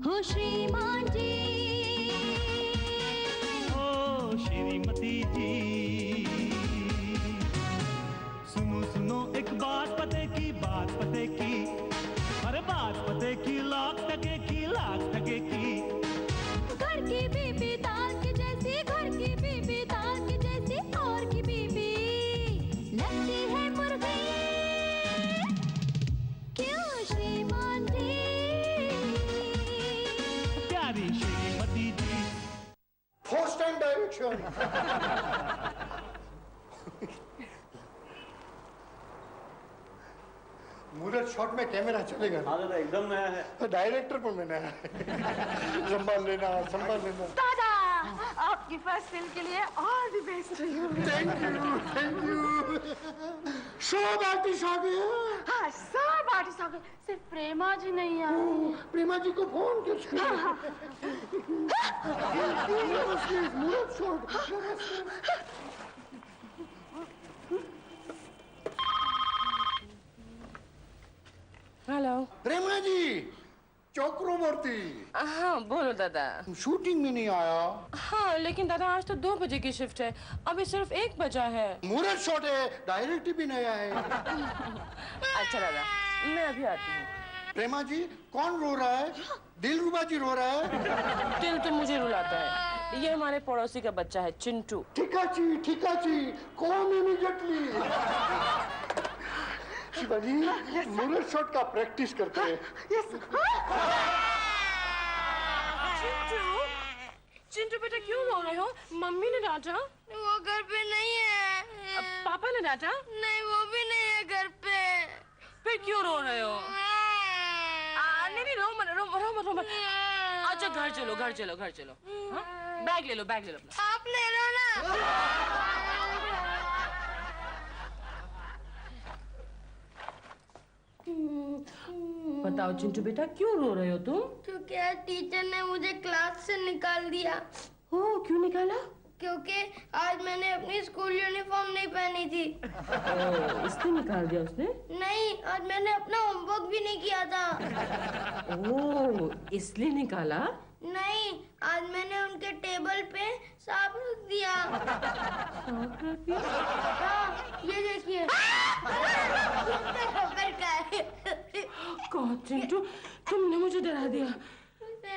हो श्रीमान जी, ओ श्रीमती जी, सुनो सुनो एक बात पते की, बात पते की, अरे बात पते की, लाख टके की, लाख टके की। घर की बीबी दाल की जैसी, घर की बीबी दाल की जैसी, और की बीबी लगती है मुर्गी। क्यों श्रीमान जी? प्यारी श्रीमती जी। First time direction. मुहूर्त शॉट में कैमरा चलेगा। हाँ दादा एकदम नया है। डायरेक्टर पर मैं नया है। संभाल लेना, संभाल लेना। दादा, आपकी फर्स्ट फिल्म के लिए all the best. Thank you, thank you. सब आर्टिस्ट आ गए। हाँ, सब आर्टिस्ट आ गए, सिर्फ प्रेमा जी नहीं आई। प्रेमा जी को फोन किसने? मुहूर्त शॉट। हेलो प्रेमा जी, चक्रवर्ती। हाँ बोलो दादा। शूटिंग में नहीं आया? हाँ लेकिन दादा आज तो 2 बजे की शिफ्ट है, अभी सिर्फ 1 बजा है। मुहूर्त शॉट है, डायरेक्टर भी नया है। अच्छा दादा, मैं अभी आती हूँ। प्रेमा जी, कौन रो रहा है? दिलरुबा जी रो रहा है? दिल तो मुझे रुलाता है। ये हमारे पड़ोसी का बच्चा है, चिंटू। ठिकाची, ठिकाची, कौन इमीडिएटली? शिवाजी, मुहूर्त शॉट का प्रैक्टिस करते हैं। चिंटू, चिंटू बेटा क्यों रो रहे हो? मम्मी ने डांटा? वो घर पे नहीं है। पापा ने डांटा? नहीं, वो भी नहीं है घर पे। फिर क्यों रो रहे हो? नहीं रो मत, रो मत। अच्छा घर चलो, घर चलो, घर चलो। हाँ? बैग ले लो, बैग ले लो। आप ले लो ना। बताओ चिंटू बेटा क्यों रो रहे हो तुम? क्योंकि आज टीचर ने मुझे क्लास से निकाल दिया। ओह क्यों निकाला? क्योंकि आज मैंने अपनी स्कूल यूनिफॉर्म नहीं पहनी थी। इसलिए निकाल दिया उसने? नहीं, आज मैंने अपना होमवर्क भी नहीं किया था। ओह इसलिए निकाला? नहीं, आज मैंने उनके टेबल पे सांप रख दिया। सांप रख दिया? हाँ, ये देखिए। कौन चिंटू, तुमने मुझे डरा दिया। मैं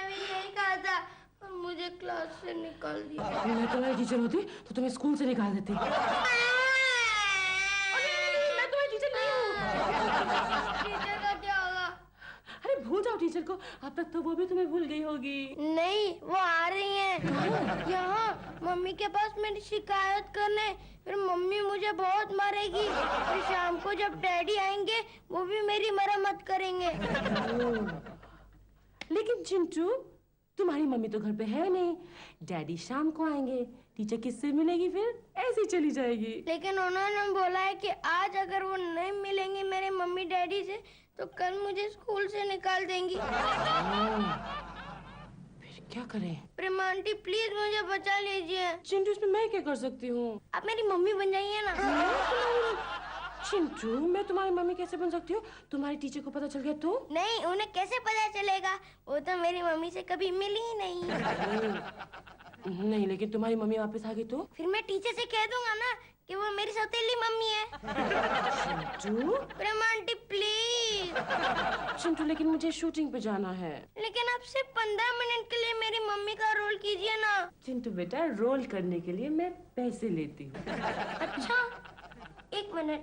भी यही कहा था, और मुझे क्लास से निकाल दिया। मैं तुम्हारी टीचर होती तो तुम्हें स्कूल से निकाल देती। मैं तुम्हारी टीचर नहीं हूँ। टीचर का क्या होगा? अरे भूल जाओ टीचर को, अब तक तो वो भी तुम्हें भूल गई होगी। नहीं, वो आ रही हैं यहाँ मम्मी के पास मेरी शिकायत करने। फिर मम्मी मुझे बहुत मारेगी। और शाम को जब डैडी आएंगे वो भी मेरी मरम्मत करेंगे। लेकिन चिंटू, तुम्हारी मम्मी तो घर पे है नहीं, डैडी शाम को आएंगे, टीचर किससे मिलेगी फिर? ऐसे ही चली जाएगी। लेकिन उन्होंने बोला है कि आज अगर वो नहीं मिलेंगे मेरे मम्मी डैडी से तो कल मुझे स्कूल से निकाल देंगी। फिर क्या करें? प्रेमा आंटी प्लीज मुझे बचा लीजिए। चिंटू इसमें मैं क्या कर सकती हूँ? आप मेरी मम्मी बन जाइए ना। चिंटू मैं तुम्हारी मम्मी कैसे बन सकती हूँ? तुम्हारी टीचर को पता चल गया तो? नहीं, उन्हें कैसे पता चलेगा? वो तो मेरी मम्मी से कभी मिली ही नहीं। नहीं, लेकिन तुम्हारी मम्मी वापस आ गई तो? फिर मैं टीचर से कह दूंगा ना कि वो मेरी सौतेली मम्मी है। चिंटू, प्रेमा आंटी प्लीज। चिंटू लेकिन मुझे शूटिंग पे जाना है। लेकिन आप सिर्फ 15 मिनट के लिए मेरी मम्मी का रोल कीजिए ना। चिंटू बेटा, रोल करने के लिए मैं पैसे लेती हूँ। अच्छा, 1 मिनट,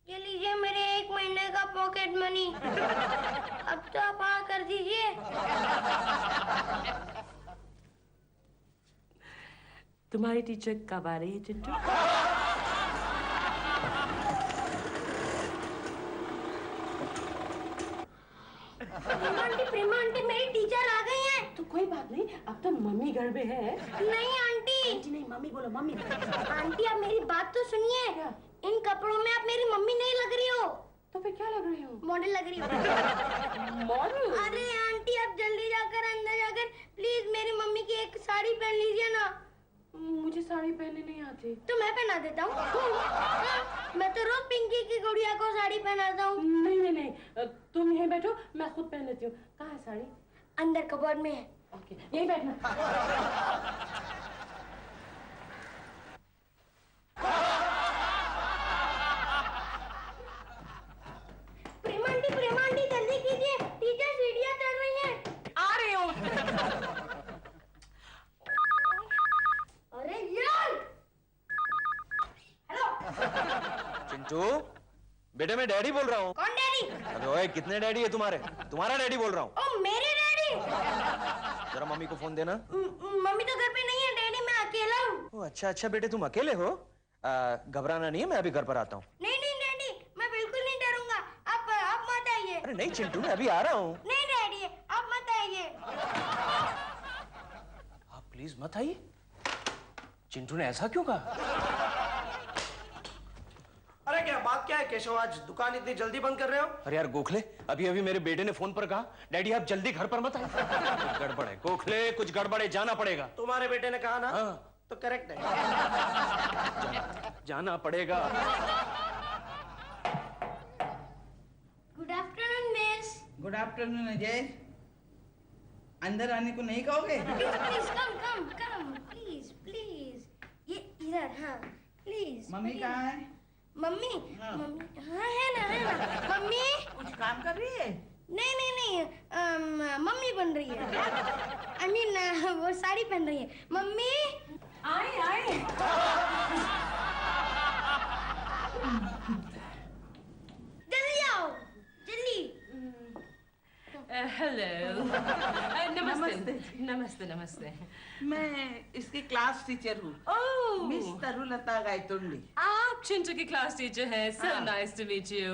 ये लीजिए मेरे 1 महीने का पॉकेट मनी। अब तो आप हाँ कर दीजिए। तुम्हारी टीचर कब आ रही है चिंटू? प्रेमा आंटी मेरी टीचर आ गई हैं। तो कोई बात नहीं, अब तो मम्मी घर में है। नहीं आंटी। आंटी नहीं, मम्मी बोलो, मम्मी। आंटी आप मेरी बात तो सुनिए। इन कपड़ों में आप मेरी मम्मी नहीं लग रही हो। तो फिर क्या लग रही हो? मॉडल लग रही हो। मॉडल? अरे आंटी आप जल्दी जाकर अंदर जाकर प्लीज मेरी मम्मी की एक साड़ी पहन लीजिए ना। मुझे साड़ी पहनने नहीं आती। तो मैं पहना देता हूँ। मैं तो रोज पिंकी की गुड़िया को साड़ी पहनाता हूँ। नहीं नहीं नहीं, तुम यहीं बैठो, मैं खुद पहन लेती हूँ। कहाँ है साड़ी? अंदर कबर्ड में है। ओके, यहीं बैठना। प्रेमा आंटी जल्दी कीजिए, टीचर सीढ़ियाँ चढ़ रही हैं। आ रही हूँ। अरे यार! हेलो। चिंटू, बेटे मैं डैडी बोल रहा हूँ। कौन डैडी? अबे ओए, कितने डैडी है तुम्हारे? तुम्हारा डैडी बोल रहा हूँ। ओ मेरे डैडी? जरा मम्मी को फोन देना। मम्मी तो घर पे नहीं है डैडी, मैं अकेला हूँ। ओ अच्छा अच्छा बेटे, तुम अकेले हो? घबराना नहीं है, मैं अभी घर पर आता हूँ। नहीं नहीं डैडी, मैं बिल्कुल नहीं डरूंगा। आप मत आइए। अरे नहीं चिंटू, मैं अभी आ रहा हूँ। नहीं डैडी, आप मत आइए। आप प्लीज मत आइए। चिंटू ने ऐसा क्यों कहा? अरे क्या बात क्या है केशव, आज दुकान इतनी जल्दी बंद कर रहे हो? अरे यार गोखले, अभी अभी मेरे बेटे ने फोन पर कहा डैडी आप जल्दी घर पर मत आइए। कुछ गड़बड़ है गोखले, कुछ गड़बड़ है, जाना पड़ेगा। तुम्हारे बेटे ने कहा ना? हाँ। तो करेक्ट है। जाना पड़ेगा। Good afternoon miss. Good afternoon Ajay. अंदर आने को नहीं कहोगे? Please come please please. ये इधर, हाँ प्लीज। मम्मी कहाँ है? मम्मी? हाँ। मम्मी हाँ है ना। मम्मी? कुछ काम कर रही है? नहीं मम्मी बन रही है। I mean, वो साड़ी पहन रही है। मम्मी? आए। जल्दी आओ, जल्दी। हेलो। नमस्ते। मैं इसकी क्लास टीचर हूँ। ओह, मिस तरुलता गायतोंडी। आप चिंटू की क्लास टीचर हैं। So nice to meet you.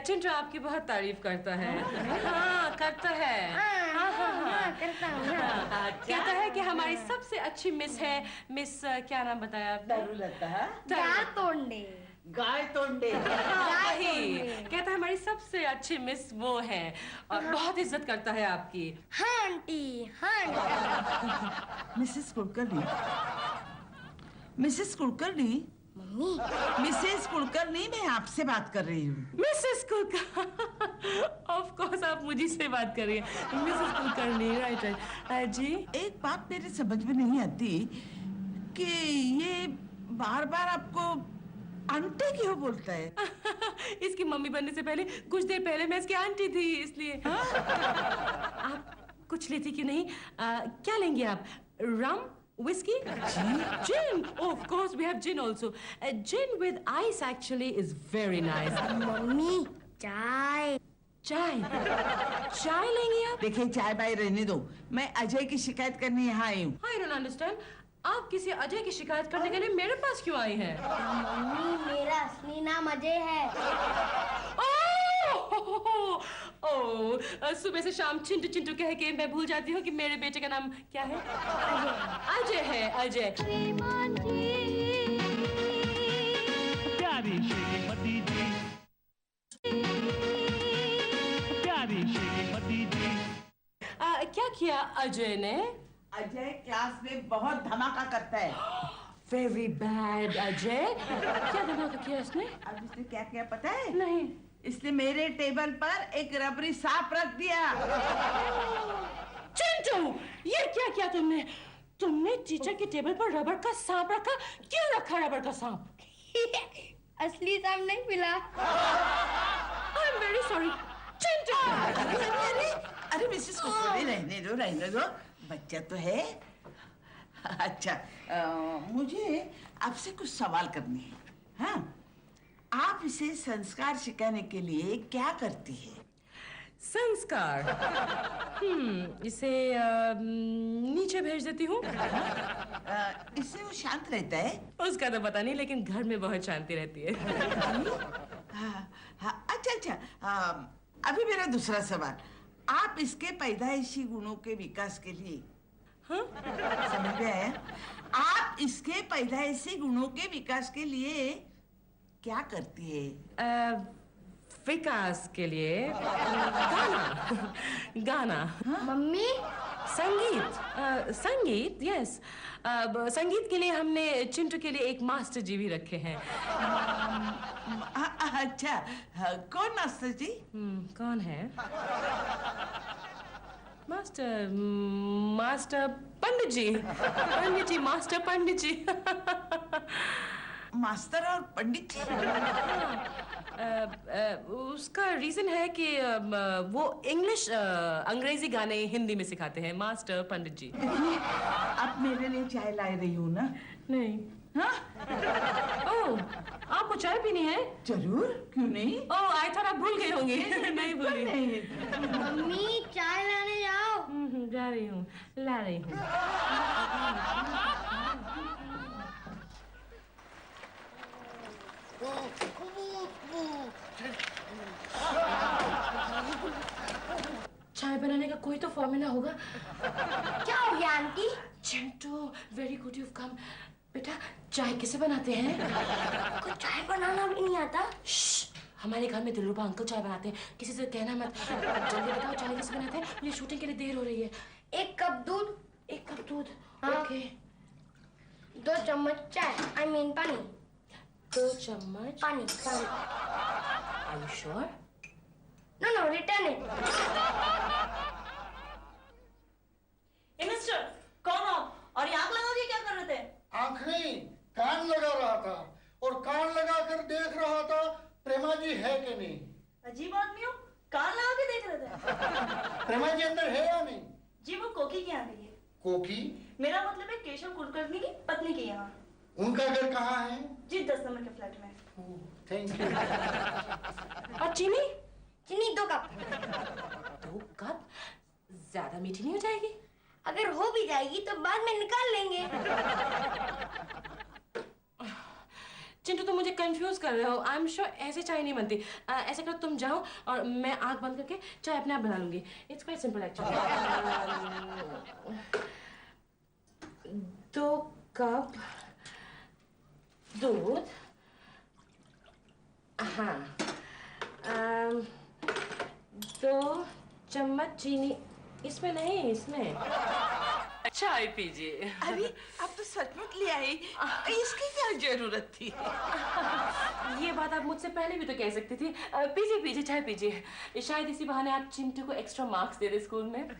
Chintu आपकी बहुत तारीफ करता है। हाँ, करता है। हाँ, करता हूँ। कहता है कि हमारी सबसे अच्छी मिस है मिस क्या नाम बताया आपने? तरुलता गायतोंडे। गायतोंडे। वही कहता है हमारी सबसे अच्छी मिस वो है और बहुत इज्जत करता है आपकी। हाँ आंटी, हाँ। Mrs Kulkarni. Mrs Kulkarni? Mummy? Mrs Kulkarni, मैं आपसे बात कर रही हूँ। मिसेस कुलकर्णी। ऑफ कोर्स आप मुझी से बात कर रही हैं। Mrs Kulkarni, right. जी एक बात मेरे समझ में नहीं आती कि ये बार बार आपको आंटी क्यों बोलता है? इसकी मम्मी बनने से पहले कुछ देर पहले मैं इसकी आंटी थी, इसलिए। आप कुछ लेती क्यों नहीं? क्या लेंगे आप? रम, whiskey? Gin. Oh, of course, we have gin also. Gin with ice actually is very nice. Mummy, चाय। चाय लेंगे आप? देखिए चाय बाय रहने दो, मैं अजय की शिकायत करने यहाँ आई हूँ। I don't understand. आप किसी अजय की शिकायत करने के लिए मेरे पास क्यों आई हैं? मम्मी, मेरा असली नाम अजय है। सुबह से शाम चिंटू कह के मैं भूल जाती हूँ कि मेरे बेटे का नाम क्या है? अजय है, अजय। प्यारी श्रीमती जी, प्यारी श्रीमती जी। क्या किया अजय ने? अजय क्लास में बहुत धमाका करता है। Very bad, Ajay. क्या धमाका किया इसने? अब इसने क्या किया पता है? नहीं। इसने मेरे टेबल पर एक रबरी सांप रख दिया। चिंटू, ये क्या किया तुमने? तुमने टीचर के टेबल पर रबड़ का सांप रखा? क्यों रखा रबड़ का सांप? असली सांप नहीं मिला। I'm very sorry, Chintu. अरे मिसेस कुलकर्णी, रहने दो, बच्चा तो है। अच्छा, मुझे आपसे कुछ सवाल करने हैं। हाँ, आप इसे संस्कार सिखाने के लिए क्या करती है? संस्कार? इसे नीचे भेज देती हूँ। इससे वो शांत रहता है? उसका तो पता नहीं, लेकिन घर में बहुत शांति रहती है। अच्छा, अभी मेरा दूसरा सवाल। आप इसके पैदाइशी गुणों के विकास के लिए समझ में आया? आप इसके पैदाइशी गुणों के विकास के लिए क्या करती है? विकास के लिए गाना। मम्मी? संगीत, यस। संगीत के लिए हमने चिंटू के लिए एक मास्टर जी भी रखे हैं। अच्छा, कौन मास्टर जी? कौन है? मास्टर पंडित जी मास्टर पंडित जी। मास्टर और पंडित जी? उसका रीजन है कि वो इंग्लिश अंग्रेजी गाने हिंदी में सिखाते हैं, मास्टर पंडित जी। आप मेरे लिए चाय लाए रही हूँ ना? नहीं। हाँ? ओह, आपको चाय पीनी है? जरूर, क्यों नहीं? ओह, आई थॉट आप भूल गए होंगे। नहीं भूली। मम्मी चाय लाने जाओ। जा रही हूँ, ला रही हूँ। चाय बनाने का कोई तो फॉर्मूला होगा। क्या हो गया aunty? Chintu, very good you come. बेटा, चाय कैसे बनाते हैं? आपको चाय बनाना भी नहीं आता? हमारे घर में दिलरुबा अंकल चाय बनाते हैं, किसी से कहना मत। जल्दी बताओ चाय कैसे बनाते हैं, मुझे शूटिंग के लिए देर हो रही है। 1 कप दूध। 1 कप दूध। हाँ। ओके। 2 चम्मच चाय, I mean पानी। 2 चम्मच पानी। Are you sure? No, return it. Mister, कौन हो? और ये आग लगा के क्या कर रहे थे? आंख नहीं, कान लगा रहा था और कान लगा कर देख रहा था प्रेमा जी है कि नहीं। अजीब आदमी हो, कान लगा के देख रहे थे। प्रेमा जी अंदर है या नहीं? जी वो कोकी के यहाँ गई है। कोकी? मेरा मतलब है केशव कुलकर्णी की पत्नी के यहाँ। उनका घर कहाँ है? जी 10 नंबर के फ्लैट में। Thank you. और चीनी? चीनी 2 कप। 2 कप? ज्यादा मीठी नहीं हो जाएगी? अगर हो भी जाएगी तो बाद में निकाल लेंगे। चिंटू, तुम मुझे कंफ्यूज कर रहे हो। आई एम श्योर ऐसे चाय नहीं बनती। ऐसे करो, तुम जाओ और मैं आँख बंद करके चाय अपने आप बना लूंगी। It's quite simple actually. 2 cup दूध। हाँ। 2 चम्मच चीनी। इसमें नहीं, इसमें। चाय पीजिए। अरे आप तो सचमुच ले आई, इसकी क्या जरूरत थी? ये बात आप मुझसे पहले भी तो कह सकती थी। पीजिए पीजिए, चाय पीजिए। शायद इसी बहाने आप चिंटू को एक्स्ट्रा मार्क्स दे दे स्कूल में।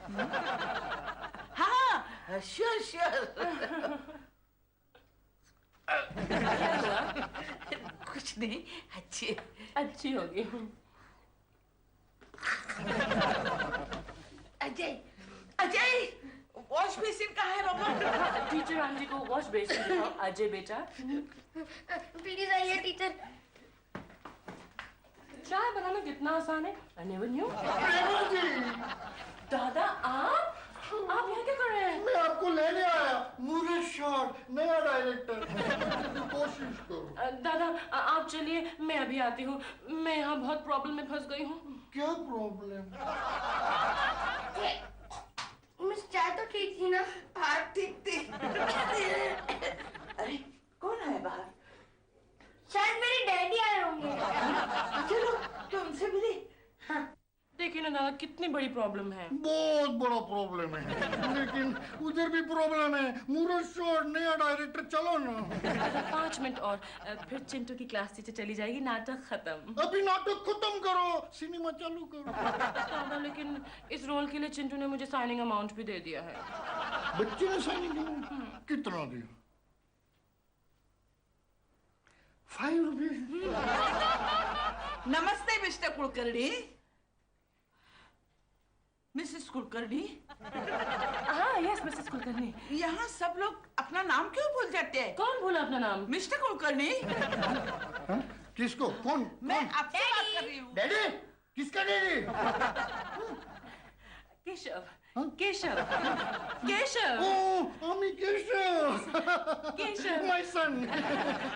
हाँ, श्योर श्योर। क्या हुआ? कुछ नहीं, अच्छी होगी। अजय, वॉश बेसिन कहाँ है बाबा? टीचर आंटी को वॉश बेसिन दिखाओ। अजय बेटा, प्लीज आइए टीचर। चाय बनाना कितना आसान है। I never knew। प्रेमा जी, दादा, आप यहाँ क्या कर रहे हैं? मैं आपको लेने आया। मुझे शॉट, नया डायरेक्टर। कोशिश करो। दादा, आप चलिए, मैं अभी आती हूँ। मैं यहाँ बहुत प्रॉब्लम में फंस गई हूँ। क्या प्रॉब्लम? मिस चाय तो ठीक थी ना? हाँ ठीक थी। अरे कौन है बाहर? शायद मेरे डैडी आए होंगे। चलो तो उनसे मिले। हाँ। देखिए ना दादा, कितनी बड़ी प्रॉब्लम है। बहुत बड़ा प्रॉब्लम है, लेकिन उधर भी प्रॉब्लम है। मुरत शॉट, नया डायरेक्टर, चलो ना। 5 मिनट और, फिर चिंटू की क्लास टीचर चली जाएगी, नाटक खत्म। अभी नाटक खत्म करो, सिनेमा चालू करो। दादा, लेकिन इस रोल के लिए चिंटू ने मुझे साइनिंग अमाउंट भी दे दिया है। बच्चे ने साइनिंग कितना दिया? 5 रुपये। नमस्ते मिस्टर कुलकर्णी। मिसेस कुलकर्णी। हाँ, यस मिसेस कुलकर्णी। यहाँ सब लोग अपना नाम क्यों भूल जाते हैं? कौन भूला अपना नाम? मिस्टर कुलकर्णी। किसको? कौन? मैं आपसे बात कर रही हूँ। डैडी? किसका डैडी? केशव। केशव। केशव। ओह, अमी केशव। केशव। My son.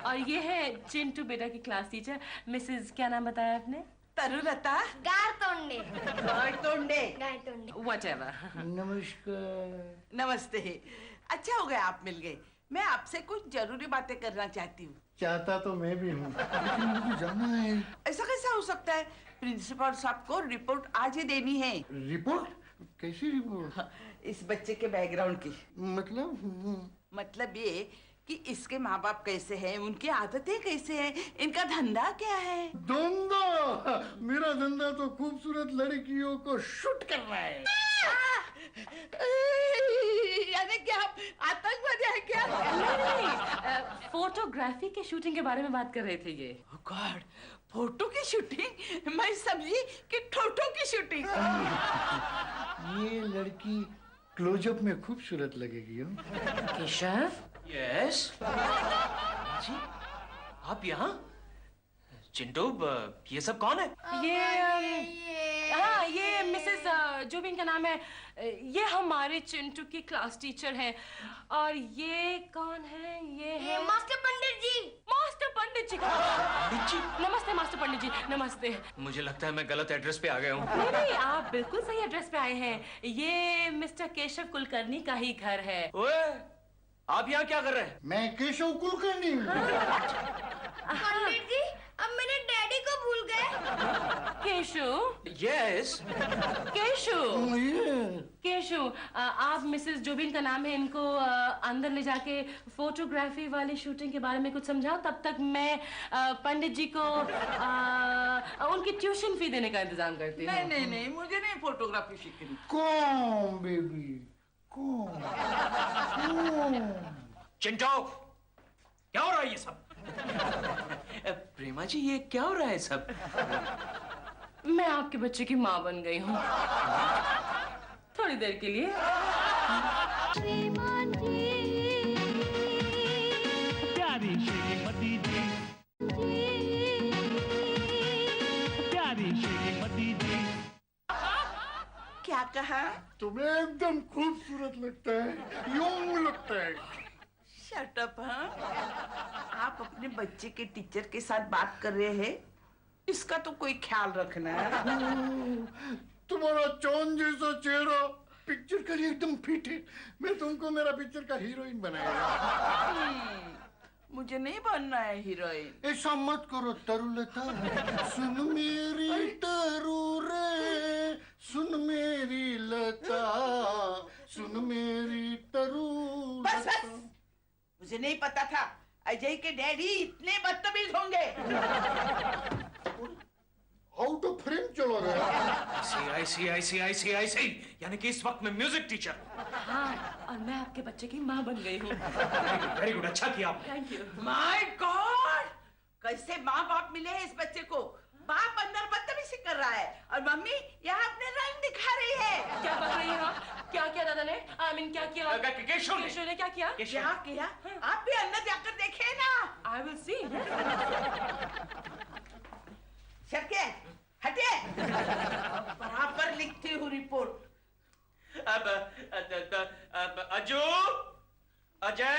और ये है चिंटू बेटा की क्लास टीचर, मिसेस क्या नाम बताया आपने? तरुलता। गारतोंडे। Whatever। नमस्कार। नमस्ते। अच्छा हो गया आप मिल गए। मैं आपसे कुछ जरूरी बातें करना चाहती हूँ। चाहता तो मैं भी हूँ, लेकिन मुझे जाना है। ऐसा कैसा हो सकता है? प्रिंसिपल साहब को रिपोर्ट आज ही देनी है। रिपोर्ट? कैसी रिपोर्ट? इस बच्चे के बैकग्राउंड की। मतलब मतलब ये कि इसके माँ बाप कैसे हैं, उनकी आदतें कैसे हैं, इनका धंधा क्या है। धंधा? मेरा धंधा तो खूबसूरत लड़कियों को शूट करना है। यानी क्या आप आतंकवादी है क्या? नहीं, फोटोग्राफी के शूटिंग के बारे में बात कर रहे थे ये। गॉड, फोटो की शूटिंग? मैं समझी कि ठोटो की शूटिंग। ये लड़की क्लोजअप में खूबसूरत लगेगी। केशव? यस जी, आप यहाँ? चिंटू, ये सब कौन है? हाँ, ये मिसेस जो भी इनका नाम है, ये हमारे चिंटू की क्लास टीचर हैं। और ये कौन है? ये है मास्टर पंडित जी। मास्टर पंडित जी। पंडित जी? नमस्ते मास्टर पंडित जी, नमस्ते। मुझे लगता है मैं गलत एड्रेस पे आ गया हूँ। नहीं नहीं, आप बिल्कुल सही एड्रेस पे आए हैं। ये मिस्टर केशव कुलकर्णी का ही घर है। ओए, आप यहाँ क्या कर रहे हैं? मैं केशव कुलकर्णी हूँ। पंडित जी, अब मेरे डैडी को भूल गए। केशव? यस। केशव? केशव, आप मिसेस जो भी इनका नाम है, इनको अंदर ले जाके फोटोग्राफी वाली शूटिंग के बारे में कुछ समझाओ। तब तक मैं पंडित जी को उनकी ट्यूशन फी देने का इंतजाम करती हूँ। नहीं नहीं नहीं, मुझे नहीं फोटोग्राफी सीखनी। कौन बेबी, कौन? चिंटू, क्या हो रहा है ये सब? प्रेमा जी, ये क्या हो रहा है सब? मैं आपके बच्चे की माँ बन गई हूँ, थोड़ी देर के लिए। श्रीमान जी, प्यारी श्रीमती जी, प्यारी श्रीमती जी। क्या कहा? तुम्हें एकदम खूबसूरत लगता है, यंग लगता है। Shut up. हाँ, आप अपने बच्चे के टीचर के साथ बात कर रहे हैं, इसका तो कोई ख्याल रखना है। तुम्हारा चांद जैसा चेहरा पिक्चर का एकदम फिट है। मैं तुमको मेरा पिक्चर का हीरोइन बनाएगा। मुझे नहीं बनना है हीरोइन। ऐसा मत करो तरुलता। सुन मेरी तरु रे, सुन मेरी लता, सुन मेरी तरु। बस बस, मुझे नहीं पता था अजय के डैडी इतने बदतमीज होंगे। आउट ऑफ फ्रेम चला गया। I see, यानी कि इस वक्त मैं म्यूजिक टीचर। हाँ, और मैं आपके बच्चे की माँ बन गई हूँ। वेरी गुड, अच्छा किया आपने। Thank you. माय गॉड, कैसे माँ बाप मिले हैं इस बच्चे को। बाप अंदर बदतमीजी कर रहा है और मम्मी यहाँ अपने रंग दिखा रही है। क्या कर रही है आप? क्या किया दादा ने? I mean, क्या किया? केशव ने क्या किया? क्या किया? आप भी अंदर जाकर देखे ना। I will see. शक्य, हटिए। बराबर लिखती हूँ रिपोर्ट। अब अजू, अजय,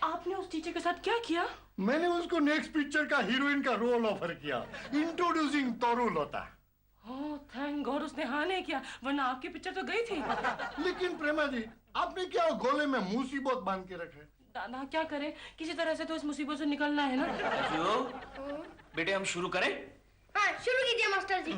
आपने उस टीचर के साथ क्या किया? मैंने उसको नेक्स्ट पिक्चर का हीरोइन का रोल ऑफर किया। इंट्रोड्यूसिंग तरुलता। ओह थैंक गॉड, उसने हाँ नहीं किया, वरना आपकी पिक्चर तो गई थी। लेकिन प्रेमा जी, आपने क्या गोले में मुसीबत बांध के रखे? दादा क्या करें, किसी तरह से तो इस मुसीबत से निकलना है ना। अजू, बेटे हम शुरू करें? हाँ, शुरू कीजिए मास्टर जी।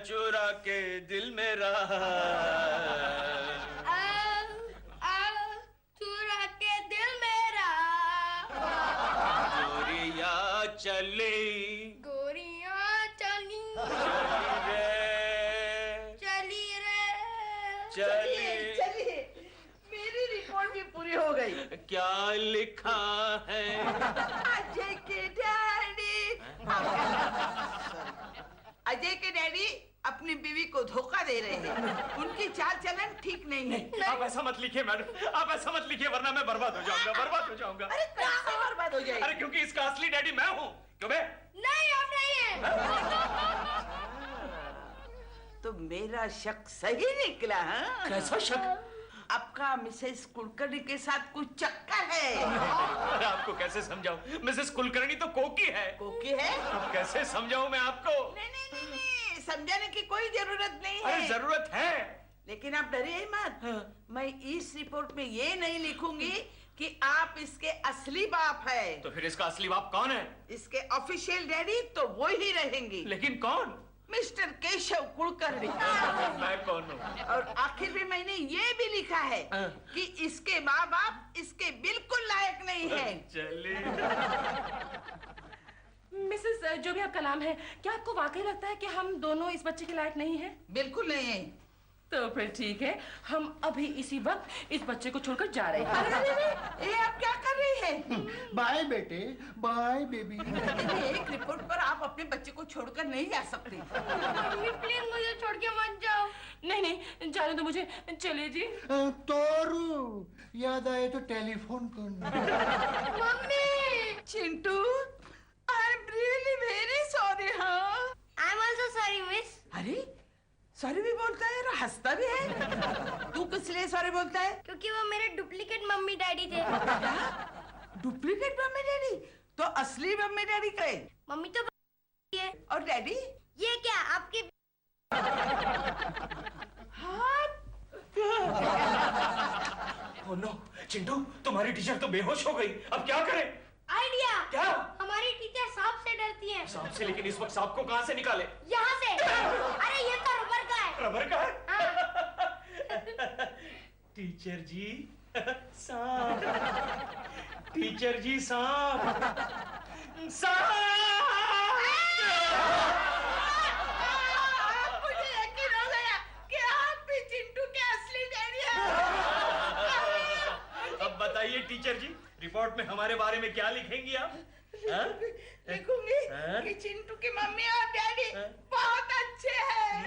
चुरा के दिल मेरा, चुरा के दिल मेरा, गोरिया चली, गोरियां चली, चली रे, चली रे, चली। चलिए, मेरी रिपोर्ट भी पूरी हो गई। क्या लिखा है? अजय के डैडी, अजय के डैडी अपनी बीवी को धोखा दे रहे हैं। उनकी चाल चलन ठीक नहीं है। आप ऐसा मत लिखिए मैडम, आप ऐसा मत लिखिए, वरना मैं बर्बाद हो जाऊंगा, बर्बाद हो जाऊंगा। अरे कैसे बर्बाद हो जाएगी? अरे क्योंकि इसका असली डैडी मैं हूँ। क्यों बे? नहीं आप नहीं है। तो मेरा शक सही निकला। हाँ? कैसा शक? आपका मिसेस कुलकर्णी के साथ कुछ चक्कर है। अरे आपको कैसे समझाऊं? मिसेस कुलकर्णी तो कोकी है। कोकी है? अब कैसे समझाऊं मैं आपको? नहीं नहीं नहीं नहीं, समझाने की कोई जरूरत नहीं है। अरे जरूरत है। लेकिन आप डरिए मत। हाँ। मैं इस रिपोर्ट में ये नहीं लिखूंगी कि आप इसके असली बाप है। तो फिर इसका असली बाप कौन है? इसके ऑफिशियल डैडी तो वो ही रहेंगी। लेकिन कौन? मिस्टर केशव कुलकर्णी। मैं कौन हूँ? और आखिर में मैंने ये भी लिखा है कि इसके माँ बाप इसके बिल्कुल लायक नहीं है। चलिए। मिसेस जो भी आपका नाम है, क्या आपको वाकई लगता है कि हम दोनों इस बच्चे के लायक नहीं हैं? बिल्कुल नहीं है। तो फिर ठीक है, हम अभी इसी वक्त इस बच्चे को छोड़कर जा रहे हैं। अरे, ये आप क्या कर रही है? बाय बेटे, बाय बेबी। एक रिपोर्ट पर आप अपने बच्चे को छोड़कर नहीं जा सकती। मम्मी प्लीज मुझे छोड़ के मत जाओ। नहीं नहीं, जाने दो मुझे। चलिए जी। तोरू, याद आए तो टेलीफोन करना। Mummy. Chintu, I am really very sorry. हाँ, I am also sorry miss. अरे, सॉरी भी बोलता है और हंसता भी है। तू किस लिए सॉरी बोलता है? क्योंकि वो मेरे डुप्लीकेट मम्मी डैडी थे। Duplicate mummy daddy? तो असली मम्मी डैडी कहे? मम्मी तो है। और डैडी? ये क्या आपके? ओह नो, चिंटू, तुम्हारी टीचर तो बेहोश हो गई। अब क्या करें? आइडिया। क्या? हमारी टीचर सांप से डरती है। सांप से? लेकिन इस वक्त सांप को कहाँ से निकाले? यहाँ से। अरे ये तो रबर का है। रबर का है? हाँ। टीचर जी, सांप। टीचर जी, सांप। सांप! मुझे यकीन हो गया कि आप भी चिंटू के असली डैडी हैं। अब बताइए टीचर जी, रिपोर्ट में हमारे बारे में क्या लिखेंगी आप? लिखूंगी कि चिंटू की मम्मी और डैडी बहुत अच्छे हैं।